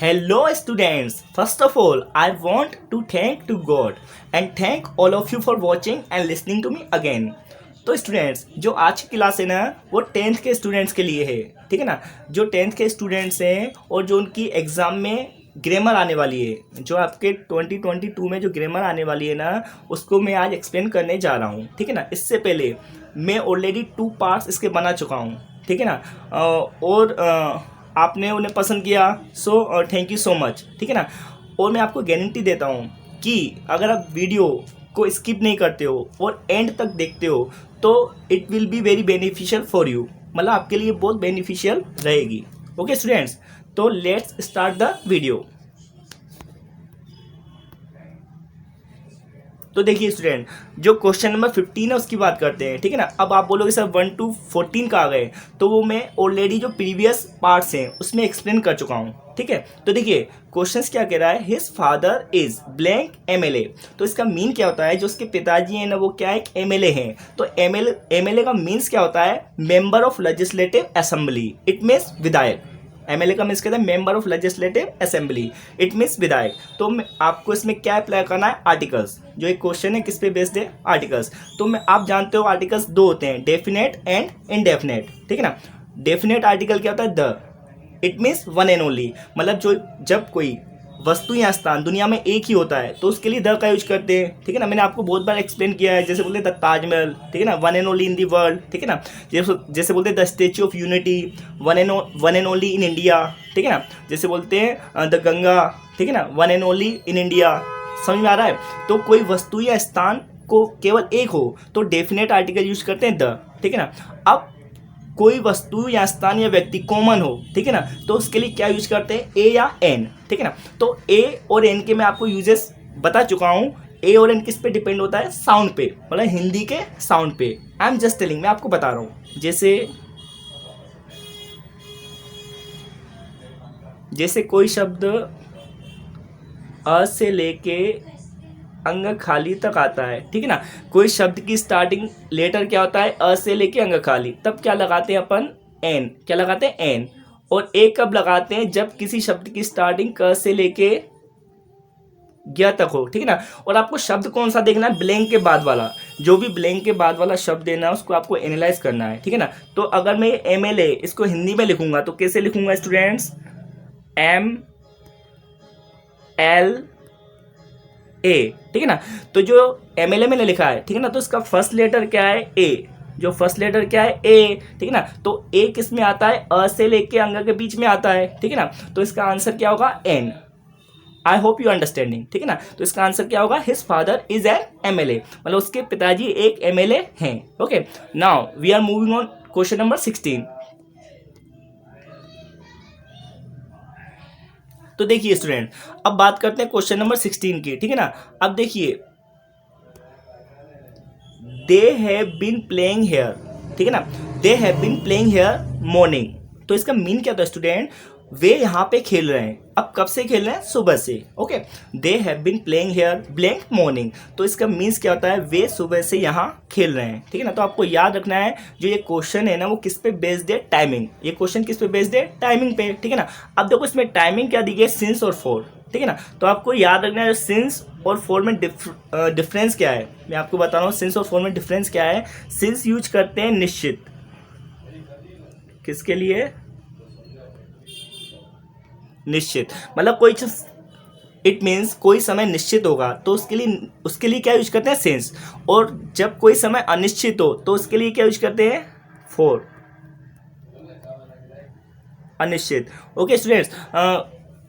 Hello students, first of all I want to thank to God and thank all of you for watching and listening to me again. तो students जो आज की class है ना वो tenth के students के लिए है, ठीक है ना। जो टेंथ के स्टूडेंट्स हैं और जो उनकी एग्ज़ाम में ग्रामर आने वाली है, जो आपके 2022 में जो ग्रामर आने वाली है ना उसको मैं आज एक्सप्लेन करने जा रहा हूँ, ठीक है ना। इससे पहले मैं ऑलरेडी 2 पार्ट्स इसके बना चुका हूँ, ठीक है ना। और आपने उन्हें पसंद किया, so thank you so much, ठीक है ना। और मैं आपको गारंटी देता हूँ कि अगर आप वीडियो को स्किप नहीं करते हो और एंड तक देखते हो तो it will be very beneficial for you, मतलब आपके लिए बहुत बेनिफिशियल रहेगी। ओके स्टूडेंट्स, तो लेट्स स्टार्ट द वीडियो। तो देखिए स्टूडेंट, जो क्वेश्चन नंबर 15 है उसकी बात करते हैं, ठीक है ना। अब आप बोलोगे सर 1 to 14 का आ गए, तो वो मैं ऑलरेडी जो प्रीवियस पार्ट्स हैं उसमें एक्सप्लेन कर चुका हूँ, ठीक है। तो देखिए क्वेश्चन क्या कह रहा है, his father is blank MLA. तो इसका मीन क्या होता है, जो उसके पिताजी हैं ना वो क्या एक एमएलए हैं। तो एमएलए का मीन्स क्या होता है, member of legislative assembly. It means विधायक। एमएलए का मीन्स कहता है member of legislative assembly, it means विधायक। तो आपको इसमें क्या अप्लाई करना है, आर्टिकल्स। जो एक क्वेश्चन है किस पे बेस्ड है, आर्टिकल्स। तो आप जानते हो आर्टिकल्स 2 होते हैं, डेफिनेट एंड इनडेफिनेट, ठीक है ना। डेफिनेट आर्टिकल क्या होता है, the. It means one and only, मतलब जब कोई वस्तु या स्थान दुनिया में एक ही होता है तो उसके लिए द का यूज करते हैं, ठीक है ना। मैंने आपको बहुत बार एक्सप्लेन किया है, जैसे बोलते हैं द ताजमहल, ठीक है ना, one and only in the world, ठीक है ना। जैसे बोलते हैं the statue of unity, one and only in India, ठीक है ना। जैसे बोलते हैं द गंगा, ठीक है ना, one and only in India. समझ में आ रहा है। तो कोई वस्तु या स्थान को केवल एक हो तो डेफिनेट आर्टिकल यूज करते हैं द, ठीक है ना। अब कोई वस्तु या स्थान या व्यक्ति कॉमन हो, ठीक है ना, तो उसके लिए क्या यूज करते हैं, ए या एन, ठीक है ना। तो ए और एन के मैं आपको यूजेस बता चुका हूँ। ए और एन किस पे डिपेंड होता है, साउंड पे, मतलब हिंदी के साउंड पे। आई एम जस्ट टेलिंग, मैं आपको बता रहा हूँ। जैसे कोई शब्द अ से लेके अंग खाली तक आता है, ठीक है ना। कोई शब्द की स्टार्टिंग लेटर क्या होता है, अ से लेके अंग खाली, तब क्या लगाते हैं अपन, एन। क्या लगाते हैं, एन। और ए कब लगाते हैं, जब किसी शब्द की स्टार्टिंग क से लेके ज्ञ तक हो, ठीक है ना। और आपको शब्द कौन सा देखना है, ब्लैंक के बाद वाला। जो भी ब्लैंक के बाद वाला शब्द देना है उसको आपको एनालाइज करना है, ठीक है ना। तो अगर मैं एमएलए इसको हिंदी में लिखूंगा तो कैसे लिखूंगा स्टूडेंट्स, एम एल ए, ठीक है ना। तो जो एमएलए मैंने लिखा है, ठीक है ना, तो इसका फर्स्ट लेटर क्या है, ए। जो फर्स्ट लेटर क्या है, ए, ठीक है ना। तो ए किस में आता है, अ से लेके अंग के बीच में आता है, ठीक है ना। तो इसका आंसर क्या होगा, an. I hope you understanding, ठीक है ना। तो इसका आंसर क्या होगा, his father is an MLA, मतलब उसके पिताजी एक एमएलए हैं। Okay, now we are moving on question number 16। तो देखिए स्टूडेंट, अब बात करते हैं क्वेश्चन नंबर 16 की, ठीक है ना। अब देखिए, they have been playing here, ठीक है ना। They have been playing here morning. तो इसका मीन क्या था स्टूडेंट, वे यहाँ पे खेल रहे हैं। अब कब से खेल रहे हैं, सुबह से। Okay, they have been playing here blank morning. तो इसका मीन्स क्या होता है, वे सुबह से यहाँ खेल रहे हैं, ठीक है ना। तो आपको याद रखना है जो ये क्वेश्चन है ना वो किस पे बेस्ड है, टाइमिंग। ये क्वेश्चन किस पे बेस्ड है, टाइमिंग पे, ठीक है ना। अब देखो इसमें टाइमिंग क्या दी गई है, सिंस और फॉर, ठीक है ना। तो आपको याद रखना है सिंस और फॉर में डिफरेंस क्या है। मैं आपको बता रहा हूँ सिंस और फॉर में डिफरेंस क्या है। सिंस यूज करते हैं निश्चित, किसके लिए, निश्चित, मतलब कोई चीज, इट मीन्स कोई समय निश्चित होगा तो उसके लिए क्या यूज करते हैं, सिंस। और जब कोई समय अनिश्चित हो तो उसके लिए क्या यूज करते हैं, फॉर, अनिश्चित। ओके स्टूडेंट्स,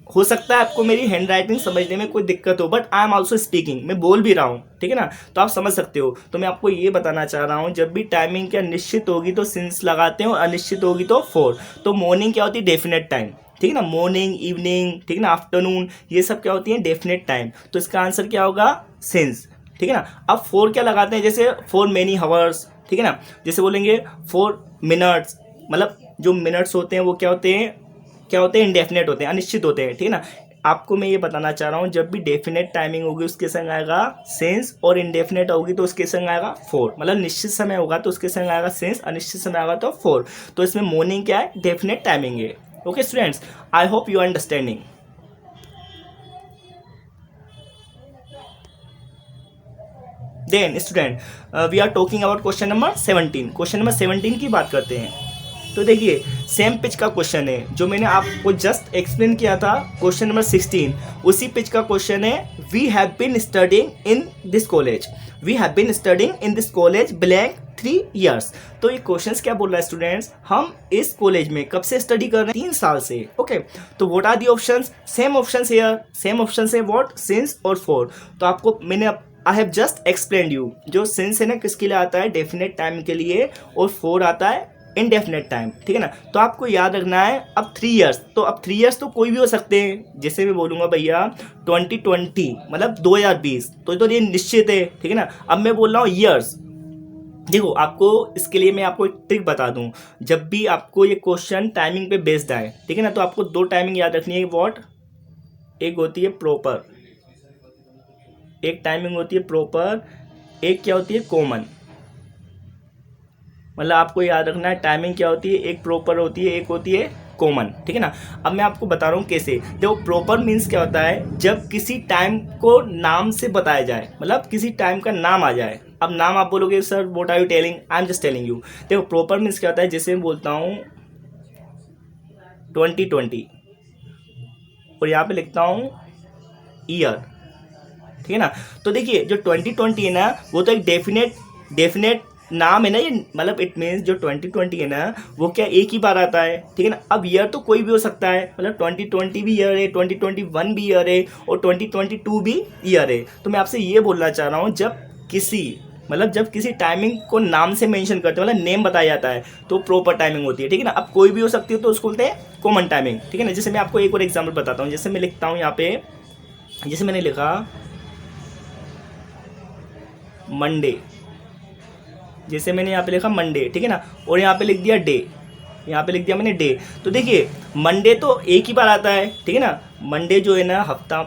हो सकता है आपको मेरी हैंड राइटिंग समझने में कोई दिक्कत हो, but I am also speaking, मैं बोल भी रहा हूँ, ठीक है ना। तो आप समझ सकते हो। तो मैं आपको ये बताना चाह रहा हूँ, जब भी टाइमिंग क्या निश्चित होगी तो सिंस लगाते हैं और अनिश्चित होगी तो फॉर। तो मॉर्निंग क्या होती है, डेफिनेट टाइम, ठीक है ना। मॉर्निंग, इवनिंग, ठीक है ना, आफ्टरनून, ये सब क्या होती है, डेफिनेट टाइम। तो इसका आंसर क्या होगा, सिंस, ठीक है ना। अब फॉर क्या लगाते हैं, जैसे फॉर मेनी हावर्स, ठीक है ना। जैसे बोलेंगे फॉर मिनट्स, मतलब जो मिनट्स होते हैं वो क्या होते हैं, इंडेफिनेट होते हैं, अनिश्चित होते हैं, ठीक है ना। आपको मैं ये बताना चाह रहा हूँ, जब भी डेफिनेट टाइमिंग होगी उसके संग आएगा सिंस, और इंडेफिनेट होगी तो उसके संग आएगा फॉर। मतलब निश्चित समय होगा तो उसके संग आएगा सिंस, अनिश्चित समय आएगा तो फॉर। तो इसमें मॉर्निंग क्या है, डेफिनेट टाइमिंग है। Okay students, I hope you are understanding. Then student we are talking about question number 17। Question number 17 की बात करते हैं। तो देखिए सेम पिच का क्वेश्चन है जो मैंने आपको जस्ट एक्सप्लेन किया था क्वेश्चन नंबर 16, उसी पिच का क्वेश्चन है। We have been studying in this college, we have been studying in this college blank 3 years। तो ये क्वेश्चंस क्या बोल रहा है स्टूडेंट्स, हम इस कॉलेज में कब से स्टडी कर रहे हैं, 3 साल से। ओके तो what are the options, same options here, same options है व्हाट, सिंस और फॉर। तो आपको मैंने I have just explain you, जो सिंस है ना किसके लिए आता है, डेफिनेट टाइम के लिए, और फॉर आता है इनडेफिनेट टाइम, ठीक है ना। तो आपको याद रखना है अब 3 years, तो अब 3 years तो कोई भी हो सकते हैं। जैसे मैं बोलूँगा भैया 2020 मतलब 2020, तो ये निश्चित है, ठीक है ना। अब मैं बोल रहा हूँ ईयर्स, देखो आपको इसके लिए मैं आपको एक ट्रिक बता दूं। जब भी आपको ये क्वेश्चन टाइमिंग पे बेस्ड आए, ठीक है ना, तो आपको 2 टाइमिंग याद रखनी है। व्हाट, एक होती है प्रॉपर, एक टाइमिंग होती है प्रॉपर, एक क्या होती है कॉमन। मतलब आपको याद रखना है टाइमिंग क्या होती है, एक प्रॉपर होती है, एक होती है कॉमन, ठीक है ना। अब मैं आपको बता रहा हूँ कैसे। देखो प्रॉपर मीन्स क्या होता है, जब किसी टाइम को नाम से बताया जाए, मतलब किसी टाइम का नाम आ जाए। अब नाम आप बोलोगे sir what are you telling, I am just telling you. देखो प्रॉपर मीन्स क्या होता है, जैसे मैं बोलता हूँ 2020 और यहाँ पे लिखता हूँ ईयर, ठीक है ना। तो देखिए जो 2020 है ना, वो तो एक डेफिनेट नाम है ना ये, मतलब इट मीन्स जो 2020 है ना वो क्या एक ही बार आता है, ठीक है ना। अब ईयर तो कोई भी हो सकता है, मतलब 2020 भी ईयर है, 2021 भी ईयर है, और 2022 भी ईयर है। तो मैं आपसे ये बोलना चाह रहा हूँ, जब किसी टाइमिंग को नाम से मेंशन करते हैं, मतलब नेम बताया जाता है, तो प्रॉपर टाइमिंग होती है, ठीक है ना। अब कोई भी हो सकती है तो उसको बोलते हैं कॉमन टाइमिंग, ठीक है ना। जैसे मैं आपको एक और एग्जाम्पल बताता हूँ। जैसे मैं लिखता हूँ यहाँ पे, जैसे मैंने लिखा मंडे, जैसे मैंने यहाँ पे लिखा मंडे, ठीक है ना, और यहाँ पे लिख दिया डे, यहाँ पे लिख दिया मैंने डे। तो देखिए मंडे तो एक ही बार आता है, ठीक है ना। मंडे जो है ना हफ्ता,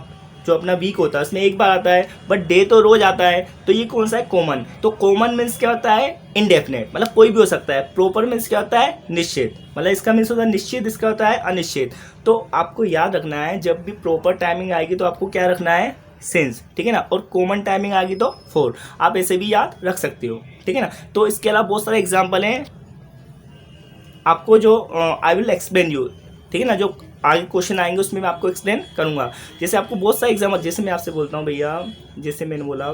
जो अपना वीक होता है उसमें एक बार आता है, बट डे तो रोज आता है। तो ये कौन सा है, कॉमन। तो कॉमन मीन्स क्या होता है, इनडेफिनेट, मतलब कोई भी हो सकता है। प्रॉपर मीन्स क्या होता है, निश्चित, मतलब इसका मीन्स होता है निश्चित, इसका होता है अनिश्चित। तो आपको याद रखना है जब भी प्रॉपर टाइमिंग आएगी तो आपको क्या रखना है, सिंस, ठीक है ना। और कॉमन टाइमिंग आ गई तो फॉर, आप ऐसे भी याद रख सकते हो, ठीक है ना। तो इसके अलावा बहुत सारे एग्जाम्पल हैं आपको जो आई विल एक्सप्लेन यू, ठीक है ना। जो आगे क्वेश्चन आएंगे उसमें मैं आपको एक्सप्लेन करूंगा। जैसे आपको बहुत सारे एग्जाम्पल, जैसे मैं आपसे बोलता हूँ भैया, जैसे मैंने बोला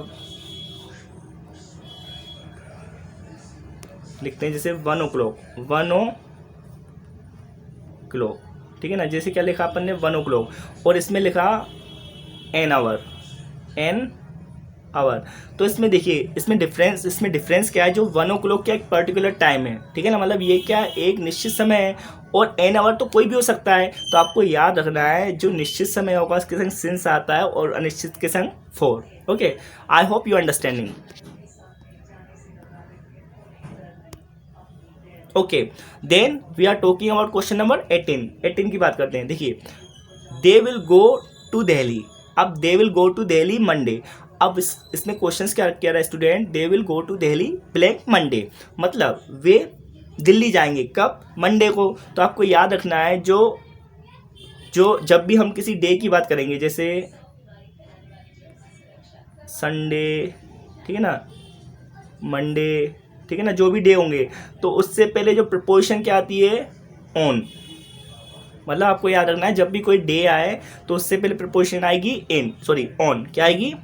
लिखते हैं जैसे 1 o'clock, 1 o'clock, ठीक है ना। जैसे क्या लिखा अपन ने 1 o'clock, और इसमें लिखा एन आवर, तो इसमें देखिए इसमें डिफरेंस क्या है, जो 1 o'clock क्या एक पर्टिकुलर टाइम है, ठीक है ना, मतलब ये क्या एक निश्चित समय है, और एन आवर तो कोई भी हो सकता है। तो आपको याद रखना है जो निश्चित समय होगा उसके संग सिंस आता है, और अनिश्चित के संग for. Okay, I hope you understanding. Okay then we are talking about question number 18 की बात करते हैं। देखिए they will go to Delhi, अब they will go to Delhi Monday. अब इसमें क्वेश्चंस क्या कह रहा है student, they will go to Delhi blank Monday, मतलब वे दिल्ली जाएंगे कब, मंडे को। तो आपको याद रखना है जो जब भी हम किसी डे की बात करेंगे, जैसे संडे, ठीक है ना, मंडे, ठीक है ना, जो भी डे होंगे, तो उससे पहले जो प्रपोजिशन क्या आती है, ऑन। मतलब आपको याद रखना है जब भी कोई डे आए तो उससे पहले प्रपोजिशन आएगी ऑन, क्या आएगी,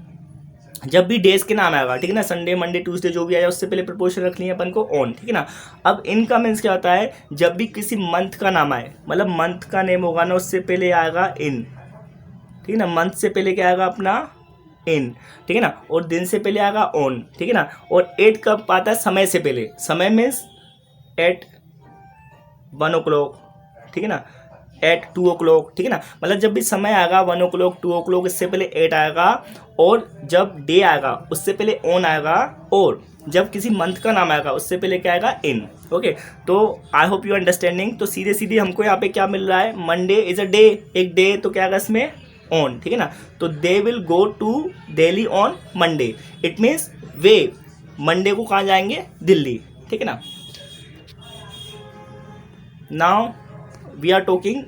जब भी डेज के नाम आएगा, ठीक है ना, संडे मंडे ट्यूसडे जो भी आया उससे पहले प्रपोजिशन रखनी है अपन को ऑन, ठीक है ना। अब इनका मीन्स क्या होता है, जब भी किसी मंथ का नाम आए, मतलब मंथ का नेम होगा ना, उससे पहले आएगा इन, ठीक है ना। मंथ से पहले क्या आएगा अपना इन, ठीक है ना, और दिन से पहले आएगा ऑन, ठीक है ना। और 8 कब आता है, समय से पहले, समय मीन्स एट 1 o'clock, ठीक है ना, एट 2 o'clock, ठीक है ना। मतलब जब भी समय आएगा 1 o'clock 2 o'clock, इससे पहले 8 आएगा, और जब डे आएगा उससे पहले ऑन आएगा, और जब किसी मंथ का नाम आएगा उससे पहले क्या आएगा, इन। ओके, तो आई होप यू अंडरस्टैंडिंग। तो सीधे सीधे हमको यहाँ पे क्या मिल रहा है, मंडे इज अ डे, एक डे, तो क्या आएगा इसमें ऑन, ठीक है ना। तो they will go to Delhi on Monday, it means वे मंडे को कहाँ जाएंगे, दिल्ली, ठीक है ना। Now we are talking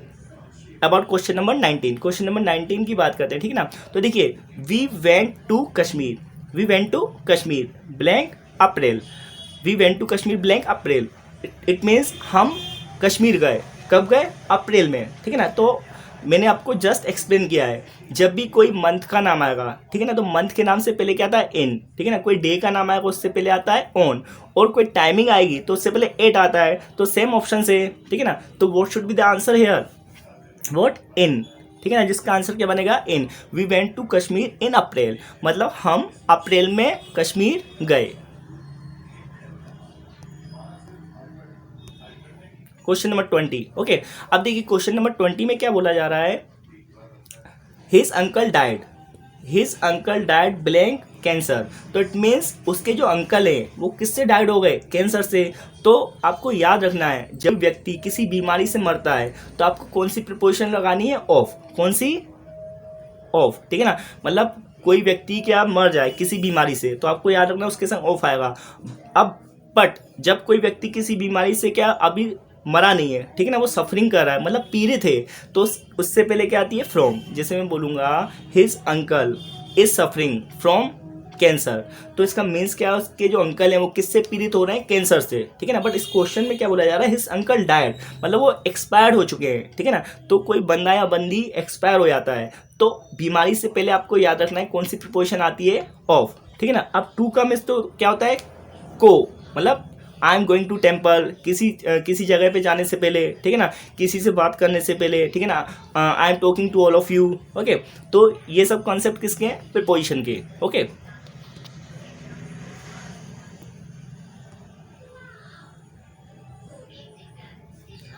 about question number 19। Question number 19 की बात करते हैं, ठीक है ना। तो देखिए we went to Kashmir, we went to Kashmir blank April, we went to Kashmir blank April, it means हम कश्मीर गए, कब गए, अप्रैल में, ठीक है ना। तो मैंने आपको जस्ट एक्सप्लेन किया है, जब भी कोई मंथ का नाम आएगा, ठीक है ना, तो मंथ के नाम से पहले क्या आता है, इन, ठीक है ना, कोई डे का नाम आएगा उससे पहले आता है ऑन, और कोई टाइमिंग आएगी तो उससे पहले एट आता है, तो सेम ऑप्शन से, ठीक है ना। तो what should be the answer here, what, in, ठीक है ना, जिसका आंसर क्या बनेगा, in, we went to Kashmir in April, मतलब हम अप्रैल में कश्मीर गए। Question number 20, okay. अब देखिए क्वेश्चन नंबर 20 में क्या बोला जा रहा है, his uncle died blank cancer, तो इट मीन्स उसके जो अंकल हैं वो किससे डाइड हो गए, कैंसर से। तो आपको याद रखना है, जब व्यक्ति किसी बीमारी से मरता है तो आपको कौन सी प्रिपोजिशन लगानी है, ऑफ, कौन सी, ऑफ, ठीक है ना। मतलब कोई व्यक्ति क्या मर जाए किसी बीमारी से तो आपको याद रखना उसके संग ऑफ आएगा। अब बट जब कोई व्यक्ति किसी बीमारी से क्या अभी मरा नहीं है, ठीक है ना, वो सफरिंग कर रहा है, मतलब पीड़ित है, तो उससे पहले क्या आती है, फ्रॉम। जैसे मैं बोलूँगा his uncle is suffering from cancer, तो इसका मीन्स क्या है, उसके जो अंकल हैं वो किससे पीड़ित हो रहे हैं, कैंसर से, ठीक है ना। बट इस क्वेश्चन में क्या बोला जा रहा है, हिज अंकल डायड, मतलब वो एक्सपायर्ड हो चुके हैं, ठीक है ना। तो कोई बंदा या बंदी एक्सपायर हो जाता है तो बीमारी से पहले आपको याद रखना है कौन सी प्रिपोजिशन आती है, ऑफ, ठीक है ना। अब टू का मीन्स तो क्या होता है, को, मतलब I am going to temple, किसी जगह पे जाने से पहले, ठीक है ना, किसी से बात करने से पहले, ठीक है ना, I am talking to all of you, okay. तो ये सब कॉन्सेप्ट किसके हैं, प्रीपोजिशन के, okay.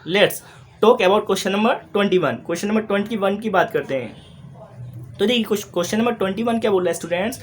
Let's talk about question number 21। Question number 21 की बात करते हैं। तो देखिए क्वेश्चन नंबर 21 क्या बोल रहा है students,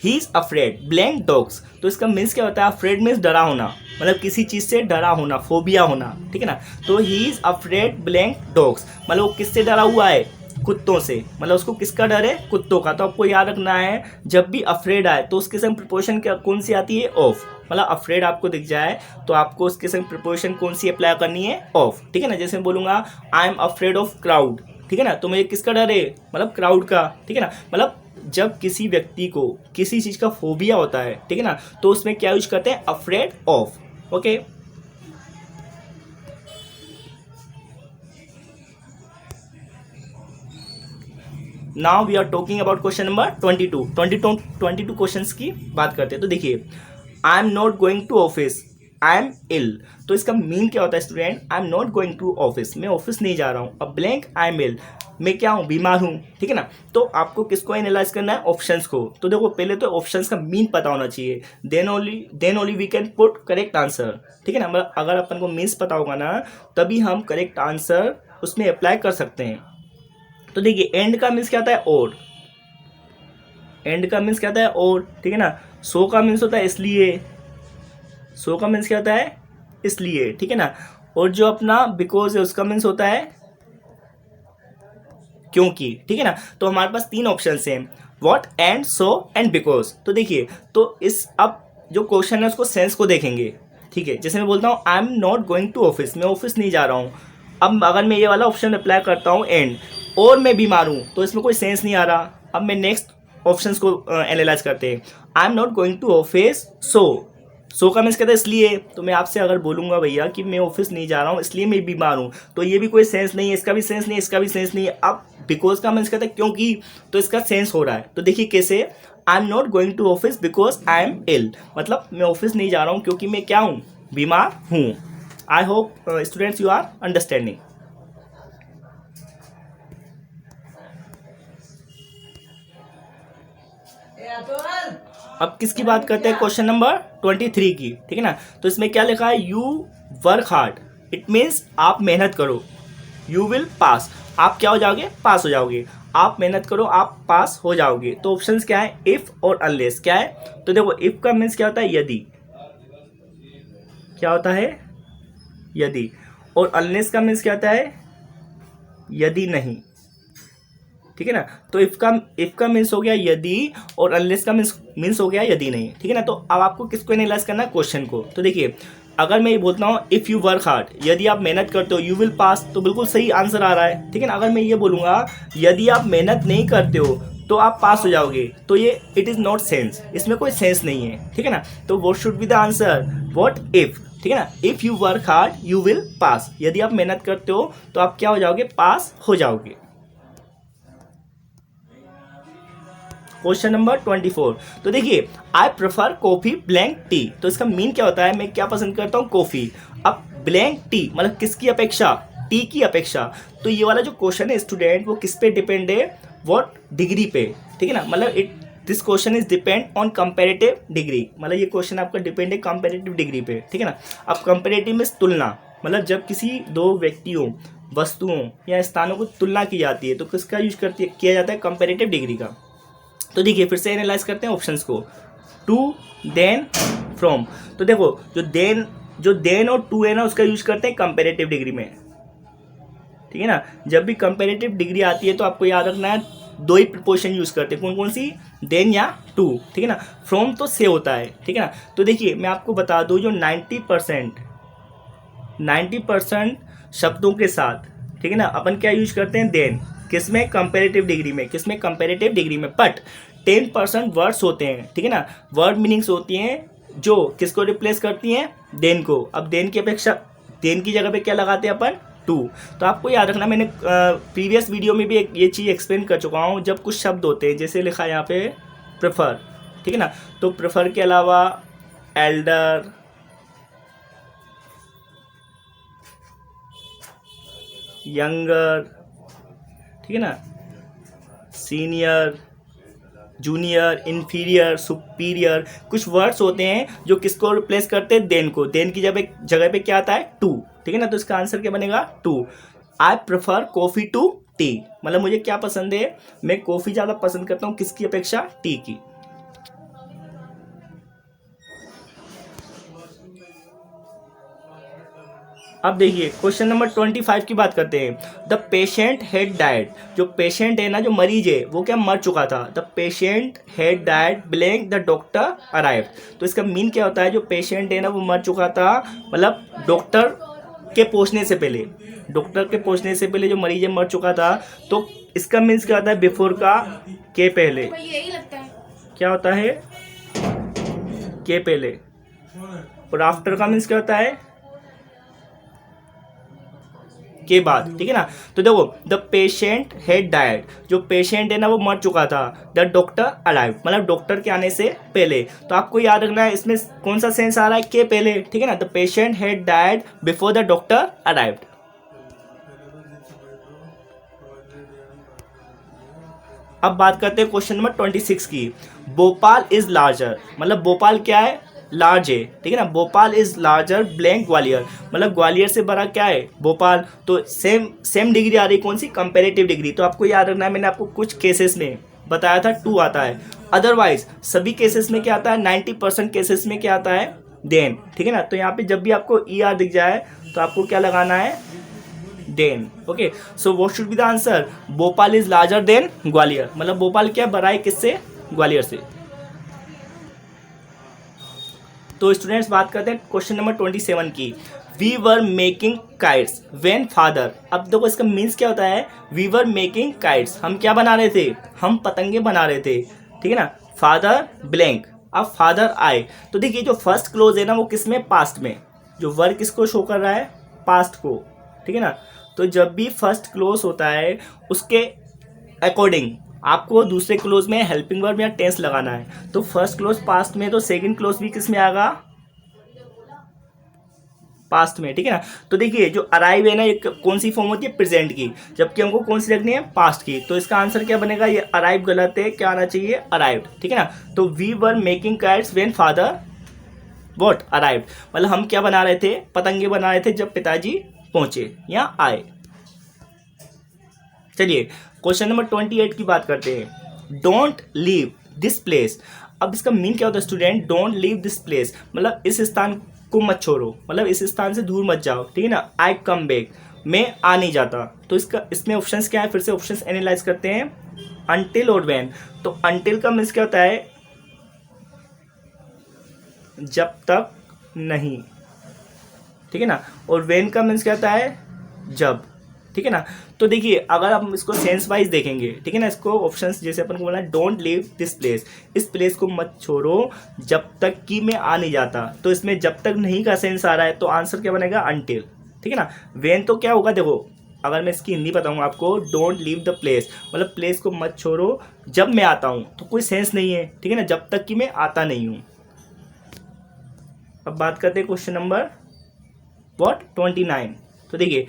he is afraid blank dogs, तो इसका मीन्स क्या होता है, अफ्रेड मीन्स डरा होना, मतलब किसी चीज़ से डरा होना, फोबिया होना, ठीक है ना। तो he is afraid blank dogs, मतलब वो किससे डरा हुआ है, कुत्तों से, मतलब उसको किसका डर है, कुत्तों का। तो आपको याद रखना है जब भी अफ्रेड आए तो उसके संग प्रिपोजिशन क्या कौन सी आती है, ऑफ, मतलब अफ्रेड आपको दिख जाए तो आपको उसके संग प्रिपोजिशन कौन सी अप्लाई करनी है, ऑफ, ठीक है ना। जैसे मैं बोलूँगा I am afraid of crowd, ठीक है ना, तो मुझे किसका डर है, मतलब क्राउड का, ठीक है ना। मतलब जब किसी व्यक्ति को किसी चीज़ का फोबिया होता है, ठीक है ना, तो उसमें क्या यूज करते हैं, afraid of, okay. Now we are talking about question number 22 questions की बात करते हैं। तो देखिए I am not going to office, I am ill, तो इसका मीन क्या होता है student, I am not going to office, मैं ऑफिस नहीं जा रहा हूँ। अब ब्लैंक आई एम इल, मैं क्या हूँ, बीमार हूँ, ठीक है ना। तो आपको किसको एनालाइज करना है, ऑप्शंस को। तो देखो पहले तो ऑप्शंस का मीन पता होना चाहिए, then only we can put correct answer, ठीक है ना। मतलब अगर अपन को मीन्स पता होगा ना तभी हम करेक्ट आंसर उसमें अप्लाई कर सकते हैं। तो देखिए एंड का मीन्स क्या होता है, और, एंड का मीन्स क्या होता है, और, ठीक है ना। सो का मीन्स होता है इसलिए, सो का मीन्स क्या होता है, इसलिए, ठीक है ना। और जो अपना बिकॉज है उसका मीन्स होता है क्योंकि, ठीक है ना। तो हमारे पास तीन ऑप्शन हैं, what, and, so and because. तो देखिए तो इस अब जो क्वेश्चन है उसको सेंस को देखेंगे, ठीक है। जैसे मैं बोलता हूँ I am not going to office, मैं ऑफिस नहीं जा रहा हूँ। अब अगर मैं ये वाला ऑप्शन अप्लाई करता हूँ एंड, और मैं बीमार हूँ, तो इसमें कोई सेंस नहीं आ रहा। अब मैं नेक्स्ट ऑप्शंस को एनालाइज करते हैं, I am not going to office, so का मीन्स कहता है इसलिए। तो मैं आपसे अगर बोलूँगा भैया कि मैं ऑफिस नहीं जा रहा हूँ इसलिए मैं बीमार हूँ, तो ये भी कोई सेंस नहीं है, इसका भी सेंस नहीं है, इसका भी सेंस नहीं है। अब बिकॉज का मीन्स कहता है क्योंकि, तो इसका सेंस हो रहा है। तो देखिए कैसे, I am not going to office because I am ill, मतलब मैं ऑफिस नहीं जा रहा हूँ क्योंकि मैं क्या हूँ, बीमार हूँ। I hope students you are understanding. अब किसकी बात करते हैं, क्वेश्चन नंबर 23 की, ठीक है ना। तो इसमें क्या लिखा है, you work hard, it means आप मेहनत करो, यू विल पास, आप क्या हो जाओगे, पास हो जाओगे। आप मेहनत करो आप पास हो जाओगे। तो ऑप्शंस क्या है, इफ और अनलेस, क्या है। तो देखो इफ का मीन्स क्या होता है, यदि, क्या होता है, यदि। और अनलेस का मीन्स क्या होता है, यदि नहीं, ठीक है ना। तो इफ का मीन्स हो गया यदि, और अनलेस का मीन्स हो गया यदि नहीं, ठीक है ना। तो अब आपको किसको एनालाइज करना है, क्वेश्चन को। तो देखिए अगर मैं ये बोलता हूँ इफ़ यू वर्क हार्ड, यदि आप मेहनत करते हो, यू विल पास, तो बिल्कुल सही आंसर आ रहा है, ठीक है ना। अगर मैं ये बोलूँगा यदि आप मेहनत नहीं करते हो तो आप पास हो जाओगे। तो ये इट इज़ नॉट सेंस, इसमें कोई सेंस नहीं है, ठीक है ना। तो what should be the answer, what if, ठीक है ना। If you work hard you will pass, यदि आप मेहनत करते हो तो आप क्या हो जाओगे, पास हो जाओगे। Question number 24। तो देखिए, आई प्रेफर कॉफ़ी ब्लैंक टी, तो इसका मीन क्या होता है, मैं क्या पसंद करता हूँ, कॉफ़ी। अब ब्लैंक टी मतलब किसकी अपेक्षा, टी की अपेक्षा। तो ये वाला जो क्वेश्चन है स्टूडेंट, वो किस पे डिपेंड है, व्हाट डिग्री पे, ठीक है ना। मतलब this question is depend on comparative degree, मतलब ये क्वेश्चन आपका डिपेंड है कंपेरेटिव डिग्री पे, ठीक है ना। अब कंपेरेटिव में तुलना, मतलब जब किसी दो व्यक्तियों, वस्तुओं या स्थानों को तुलना की जाती है तो किसका यूज किया जाता है, कंपेरेटिव डिग्री का। तो देखिए फिर से एनालाइज करते हैं ऑप्शंस को, टू, देन, फ्रॉम। तो देखो जो देन और टू है ना, उसका यूज करते हैं कंपेरेटिव डिग्री में, ठीक है ना। जब भी कंपेरेटिव डिग्री आती है तो आपको याद रखना है दो ही प्रिपोजिशन यूज करते हैं, कौन कौन सी, देन या टू, ठीक है ना। फ्रॉम तो से होता है, ठीक है ना। तो देखिए मैं आपको बता दूं, जो 90% शब्दों के साथ, ठीक है ना, अपन क्या यूज करते हैं, देन, किसमें, कंपेरेटिव डिग्री में, किसमें, कंपेरेटिव डिग्री में। बट 10% वर्ड्स होते हैं, ठीक है ना, वर्ड मीनिंग्स होती हैं जो किसको रिप्लेस करती हैं, देन को। अब देन की अपेक्षा, देन की जगह पे क्या लगाते हैं अपन, टू। तो आपको याद रखना, मैंने प्रीवियस वीडियो में भी ये चीज़ एक्सप्लेन कर चुका हूँ। जब कुछ शब्द होते हैं, जैसे लिखा है यहाँ पे प्रेफर, ठीक है ना, तो प्रेफर के अलावा एल्डर, यंगर, ठीक है ना, सीनियर, जूनियर, इन्फीरियर, सुपीरियर, कुछ वर्ड्स होते हैं जो किसको रिप्लेस करते हैं, देन को। देन की जगह पे क्या आता है, टू, ठीक है ना। तो इसका आंसर क्या बनेगा, to. I prefer coffee to tea, मतलब मुझे क्या पसंद है, मैं कॉफ़ी ज़्यादा पसंद करता हूँ किसकी अपेक्षा, टी की। अब देखिए क्वेश्चन नंबर 25 की बात करते हैं। द पेशेंट हैड डाइड, जो पेशेंट है ना, जो मरीज है, वो क्या मर चुका था। The patient had died blank the doctor arrive. तो इसका मीन क्या होता है, जो पेशेंट है ना वो मर चुका था, मतलब डॉक्टर के पहुंचने से पहले, डॉक्टर के पहुंचने से पहले जो मरीज है मर चुका था। तो इसका मीन्स क्या होता है, बिफोर का के पहले, क्या होता है, के पहले। और आफ्टर का मीन्स क्या होता है, के बाद, ठीक है ना। तो देखो, द पेशेंट हैड डाइड, जो पेशेंट है ना वो मर चुका था, द डॉक्टर अराइव, मतलब डॉक्टर के आने से पहले। तो आपको याद रखना है इसमें कौन सा सेंस आ रहा है, के पहले, ठीक है ना। The patient had died before the doctor arrived. अब बात करते हैं क्वेश्चन नंबर 26 की। भोपाल इज लार्जर, मतलब भोपाल क्या है, लार्ज है, ठीक है ना। Bhopal is larger blank Gwalior, मतलब ग्वालियर से बड़ा क्या है, भोपाल। तो सेम डिग्री आ रही, कौन सी, कंपेरेटिव डिग्री। तो आपको याद रखना है, मैंने आपको कुछ केसेस में बताया था टू आता है, अदरवाइज सभी केसेस में क्या आता है, 90% केसेस में क्या आता है, देन, ठीक है ना। तो यहाँ पे जब भी आपको ई आर दिख जाए तो आपको क्या लगाना है, then. Okay, so what should be the answer, Bhopal is larger than Gwalior, मतलब भोपाल क्या बड़ा है किससे, ग्वालियर से। तो स्टूडेंट्स बात करते हैं क्वेश्चन नंबर 27 की। We were making kites when father. अब देखो इसका मीन्स क्या होता है, वी वर मेकिंग काइट्स, हम क्या बना रहे थे, हम पतंगे बना रहे थे, ठीक है ना। फादर ब्लैंक, अब फादर आए। तो देखिए जो फर्स्ट क्लोज है ना वो किस में, पास्ट में, जो वर्ग किसको शो कर रहा है, पास्ट को, ठीक है ना। तो जब भी फर्स्ट क्लोज होता है उसके अकॉर्डिंग आपको दूसरे क्लोज में हेल्पिंग वर्ब या टेंस लगाना है। तो फर्स्ट क्लोज पास्ट में, तो सेकंड क्लोज भी किस में आएगा, पास्ट में, ठीक है ना। तो देखिए जो अराइव है ना, ये कौन सी फॉर्म होती है, प्रेजेंट की, जबकि हमको कौन सी रखनी है, पास्ट की। तो इसका आंसर क्या बनेगा, ये अराइव गलत है, क्या आना चाहिए, अराइव्ड, ठीक है ना। तो we were making kites when father what arrived, मतलब हम क्या बना रहे थे, पतंगे बना रहे थे जब पिताजी पहुंचे या आए। चलिए क्वेश्चन नंबर 28 की बात करते हैं। Don't leave this place. अब इसका मीन क्या होता है student, don't leave this place, मतलब इस स्थान को मत छोड़ो, मतलब इस स्थान से दूर मत जाओ, ठीक है ना। आई कम बैक, मैं आ नहीं जाता। तो इसमें ऑप्शंस क्या है, फिर से ऑप्शंस एनालाइज करते हैं। अनटिल और व्हेन। तो अनटिल का मीन्स क्या होता है, जब तक नहीं, ठीक है ना। और व्हेन का मीन्स क्या होता है, जब, ठीक है ना। तो देखिए अगर हम इसको सेंस वाइज देखेंगे, ठीक है ना, इसको ऑप्शंस जैसे अपन को बोला डोंट लीव दिस प्लेस, इस प्लेस को मत छोड़ो जब तक कि मैं आ नहीं जाता, तो इसमें जब तक नहीं का सेंस आ रहा है तो आंसर क्या बनेगा अनटिल, ठीक है ना। वेन तो क्या होगा, देखो अगर मैं इसकी हिंदी बताऊँ आपको, डोंट लीव द प्लेस मतलब प्लेस को मत छोड़ो जब मैं आता हूँ, तो कोई सेंस नहीं है, ठीक है ना, जब तक कि मैं आता नहीं हूँ। अब बात करते हैं क्वेश्चन नंबर 29। तो देखिए,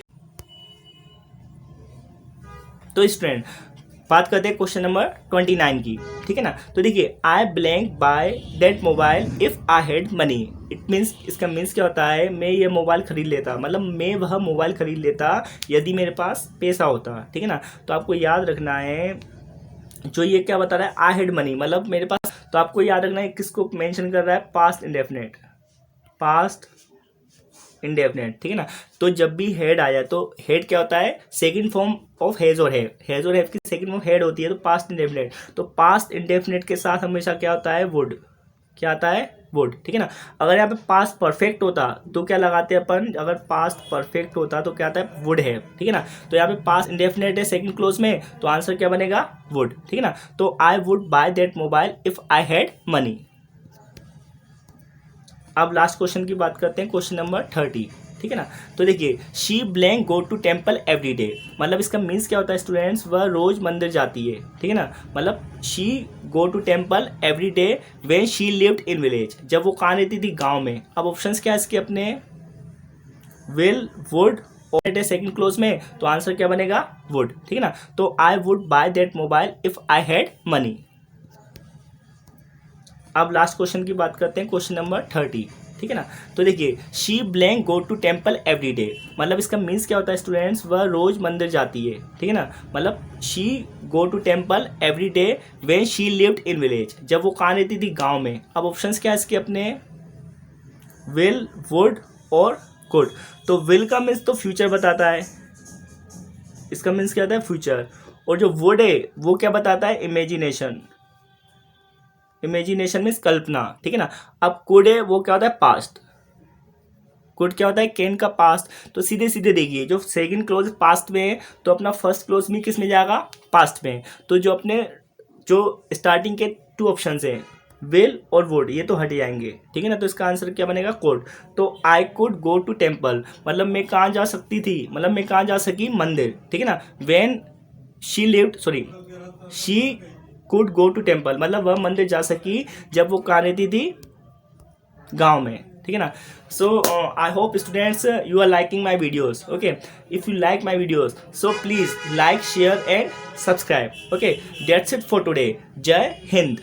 तो स्टूडेंट बात करते हैं क्वेश्चन नंबर 29 की, ठीक है ना। तो देखिए आई blank by that mobile if I had money, it means, इसका मीन्स क्या होता है, मैं ये मोबाइल खरीद लेता, मतलब मैं वह मोबाइल खरीद लेता यदि मेरे पास पैसा होता, ठीक है ना। तो आपको याद रखना है जो ये क्या बता रहा है, आई हैड मनी मतलब मेरे पास, तो आपको याद रखना है किसको मेंशन कर रहा है, पास्ट इंडेफिनेट, पास्ट इंडेफिनेट, ठीक है ना। तो जब भी हेड आया तो हेड क्या होता है, सेकंड फॉर्म ऑफ हैज और हैव, हैज और हैव की सेकंड फॉर्म हेड होती है, तो पास्ट इंडेफिनेट, तो पास्ट इंडेफिनेट के साथ हमेशा क्या होता है, वुड, क्या आता है, वुड, ठीक है ना। अगर यहाँ पे पास्ट परफेक्ट होता तो क्या लगाते हैं अपन, अगर पास्ट परफेक्ट होता तो क्या आता है, वुड है, ठीक है ना। तो यहाँ पे पास्ट इंडेफिनेट है सेकंड क्लोज में, तो आंसर क्या बनेगा, वुड, ठीक है ना। तो I would by that mobile if I had money. अब लास्ट क्वेश्चन की बात करते हैं, क्वेश्चन नंबर 30, ठीक है ना। तो देखिए she blank go to temple every day, मतलब इसका मीन्स क्या होता है स्टूडेंट्स, वह रोज मंदिर जाती है, ठीक है ना। मतलब she go to temple every day when she lived in village, जब वो कहाँ रहती थी, गांव में। अब ऑप्शंस क्या है इसके अपने, विल, वुड और सेकंड क्लोज में, तो आंसर क्या बनेगा, वुड, ठीक है ना। तो I would by that mobile if I had money. अब लास्ट क्वेश्चन की बात करते हैं, क्वेश्चन नंबर 30, ठीक है ना। तो देखिए she blank go to temple every day, मतलब इसका मीन्स क्या होता है स्टूडेंट्स, वह रोज मंदिर जाती है, ठीक है ना। मतलब she go to temple every day when she lived in village, जब वो कहाँ रहती थी, गांव में। अब ऑप्शंस क्या है इसके अपने, विल, वुड और कुड। तो विल का मीन्स तो फ्यूचर बताता है, इसका मीन्स क्या होता है, फ्यूचर, और जो वुड है वो क्या बताता है, इमेजिनेशन, इमेजिनेशन मीन्स कल्पना, ठीक है ना। अब कुड है वो क्या होता है, पास्ट, कुड क्या होता है, कैन का पास्ट। तो सीधे सीधे देखिए जो सेकंड क्लोज पास्ट में है, तो अपना फर्स्ट क्लोज भी किस में जाएगा, पास्ट में। तो जो अपने जो स्टार्टिंग के टू ऑप्शन हैं, विल और वुड, ये तो हट जाएंगे, ठीक है ना। तो इसका आंसर क्या बनेगा, कुड। तो I could go to temple, मतलब मैं कहाँ जा सकती थी, मतलब मैं कहाँ जा सकी, मंदिर, ठीक है ना। When she lived, sorry, she could go to temple, मतलब वह मंदिर जा सकी जब वो कहाँ रहती थी, गांव में, ठीक है ना। So I hope students you are liking my videos, okay. If you like my videos so please like, share and subscribe, okay. That's it for today. Jai Hind.